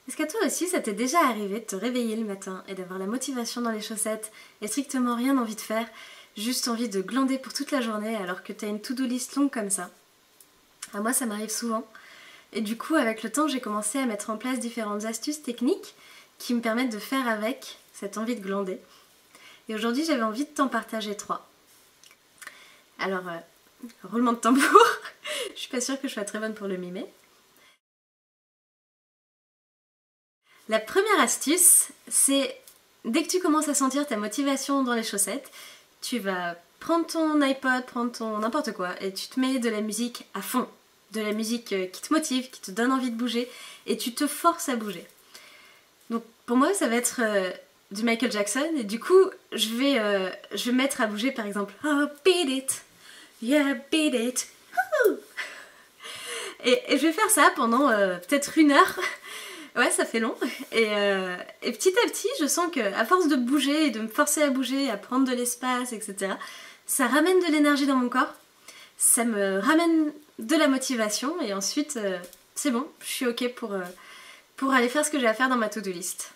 Est-ce qu'à toi aussi ça t'est déjà arrivé de te réveiller le matin et d'avoir la motivation dans les chaussettes et strictement rien envie de faire, juste envie de glander pour toute la journée alors que t'as une to-do list longue comme ça? À moi ça m'arrive souvent et du coup avec le temps j'ai commencé à mettre en place différentes astuces techniques qui me permettent de faire avec cette envie de glander. Et aujourd'hui j'avais envie de t'en partager 3. Alors, roulement de tambour, je suis pas sûre que je sois très bonne pour le mimer. La première astuce, c'est dès que tu commences à sentir ta motivation dans les chaussettes, tu vas prendre ton iPod, prendre ton n'importe quoi et tu te mets de la musique à fond. De la musique qui te motive, qui te donne envie de bouger et tu te forces à bouger. Donc pour moi ça va être du Michael Jackson et du coup je vais me mettre à bouger par exemple oh beat it, yeah beat it, et je vais faire ça pendant peut-être 1 heure. Ouais, ça fait long. Et petit à petit, je sens qu'à force de bouger et de me forcer à bouger, à prendre de l'espace, etc., ça ramène de l'énergie dans mon corps, ça me ramène de la motivation, et ensuite, c'est bon, je suis ok pour aller faire ce que j'ai à faire dans ma to-do list.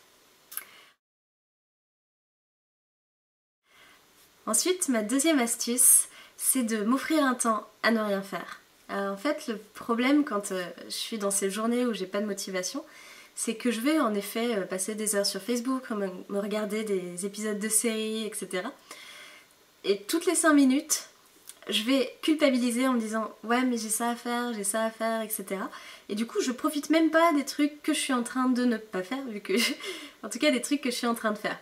Ensuite, ma deuxième astuce, c'est de m'offrir un temps à ne rien faire. Alors, en fait, le problème quand je suis dans ces journées où j'ai pas de motivation, c'est que je vais en effet passer des heures sur Facebook, me regarder des épisodes de séries, etc. Et toutes les 5 minutes, je vais culpabiliser en me disant « ouais mais j'ai ça à faire, etc. » Et du coup je profite même pas des trucs que je suis en train de ne pas faire, vu que en tout cas des trucs que je suis en train de faire.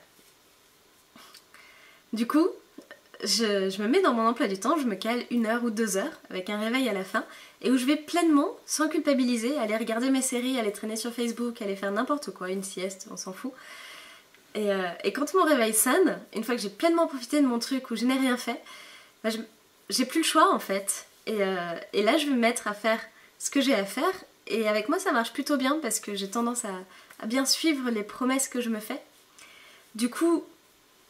Du coup, je me mets dans mon emploi du temps, je me cale 1 heure ou 2 heures avec un réveil à la fin et où je vais pleinement, sans culpabiliser, aller regarder mes séries, aller traîner sur Facebook, aller faire n'importe quoi, une sieste, on s'en fout. Et quand mon réveil sonne, une fois que j'ai pleinement profité de mon truc où je n'ai rien fait, bah j'ai plus le choix en fait. Et là je vais me mettre à faire ce que j'ai à faire et avec moi ça marche plutôt bien parce que j'ai tendance à bien suivre les promesses que je me fais. Du coup,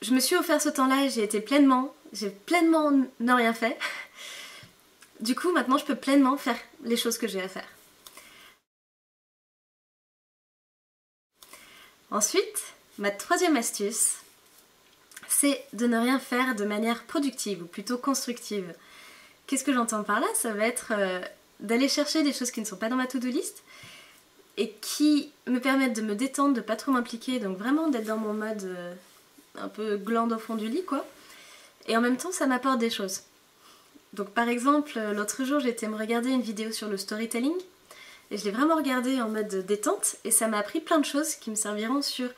je me suis offert ce temps-là, j'ai pleinement ne rien fait. Du coup, maintenant, je peux pleinement faire les choses que j'ai à faire. Ensuite, ma troisième astuce, c'est de ne rien faire de manière productive, ou plutôt constructive. Qu'est-ce que j'entends par là? Ça va être d'aller chercher des choses qui ne sont pas dans ma to-do list et qui me permettent de me détendre, de pas trop m'impliquer, donc vraiment d'être dans mon mode un peu glande au fond du lit, quoi. Et en même temps, ça m'apporte des choses. Donc par exemple, l'autre jour, j'ai été me regarder une vidéo sur le storytelling et je l'ai vraiment regardée en mode détente et ça m'a appris plein de choses qui me serviront sur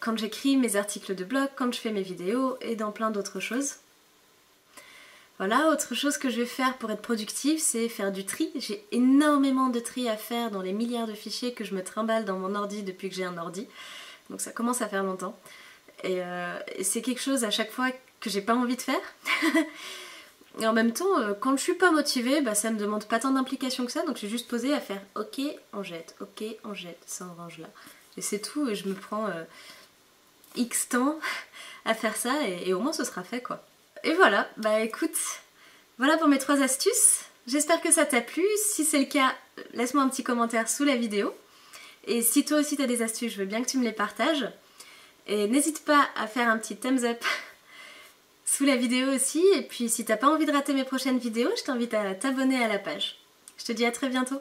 quand j'écris mes articles de blog, quand je fais mes vidéos et dans plein d'autres choses. Voilà, autre chose que je vais faire pour être productive, c'est faire du tri. J'ai énormément de tri à faire dans les milliards de fichiers que je me trimballe dans mon ordi depuis que j'ai un ordi. Donc ça commence à faire longtemps. Et c'est quelque chose à chaque fois que j'ai pas envie de faire. Et en même temps, quand je suis pas motivée, bah, ça me demande pas tant d'implication que ça, donc je suis juste posée à faire ok, on jette, ça on range là. Et c'est tout, et je me prends X temps à faire ça, et au moins ce sera fait quoi. Et voilà, bah écoute, voilà pour mes 3 astuces. J'espère que ça t'a plu. Si c'est le cas, laisse-moi un petit commentaire sous la vidéo. Et si toi aussi t'as des astuces, je veux bien que tu me les partages. Et n'hésite pas à faire un petit thumbs up sous la vidéo aussi. Et puis si t'as pas envie de rater mes prochaines vidéos, je t'invite à t'abonner à la page. Je te dis à très bientôt.